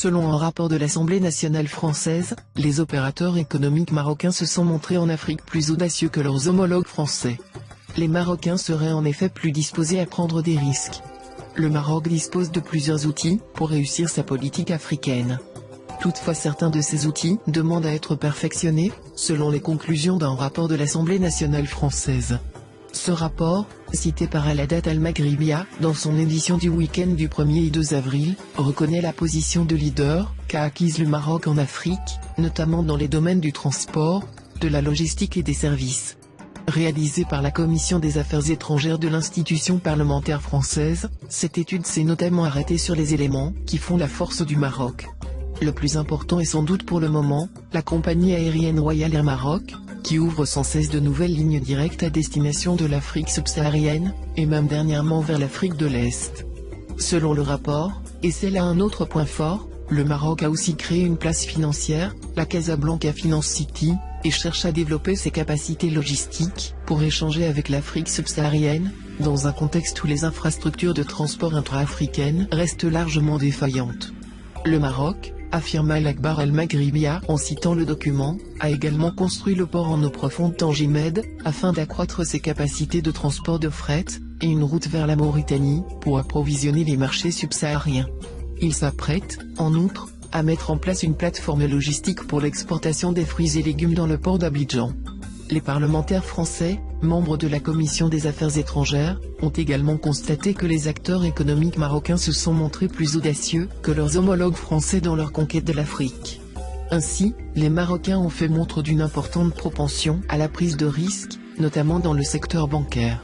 Selon un rapport de l'Assemblée nationale française, les opérateurs économiques marocains se sont montrés en Afrique plus audacieux que leurs homologues français. Les Marocains seraient en effet plus disposés à prendre des risques. Le Maroc dispose de plusieurs outils pour réussir sa politique africaine. Toutefois, certains de ces outils demandent à être perfectionnés, selon les conclusions d'un rapport de l'Assemblée nationale française. Ce rapport, cité par Al-Haddad Al-Maghribia, dans son édition du week-end du 1er et 2 avril, reconnaît la position de leader qu'a acquise le Maroc en Afrique, notamment dans les domaines du transport, de la logistique et des services. Réalisée par la Commission des Affaires étrangères de l'institution parlementaire française, cette étude s'est notamment arrêtée sur les éléments qui font la force du Maroc. Le plus important est sans doute pour le moment, la compagnie aérienne Royal Air Maroc, qui ouvre sans cesse de nouvelles lignes directes à destination de l'Afrique subsaharienne, et même dernièrement vers l'Afrique de l'Est. Selon le rapport, et c'est là un autre point fort, le Maroc a aussi créé une place financière, la Casablanca Finance City, et cherche à développer ses capacités logistiques pour échanger avec l'Afrique subsaharienne, dans un contexte où les infrastructures de transport intra-africaines restent largement défaillantes. Le Maroc, affirme Al-Akbar Al-Maghribia en citant le document, a également construit le port en eau profonde Tangimed, afin d'accroître ses capacités de transport de fret, et une route vers la Mauritanie, pour approvisionner les marchés subsahariens. Il s'apprête, en outre, à mettre en place une plateforme logistique pour l'exportation des fruits et légumes dans le port d'Abidjan. Les parlementaires français, membres de la Commission des Affaires étrangères, ont également constaté que les acteurs économiques marocains se sont montrés plus audacieux que leurs homologues français dans leur conquête de l'Afrique. Ainsi, les Marocains ont fait montre d'une importante propension à la prise de risques, notamment dans le secteur bancaire.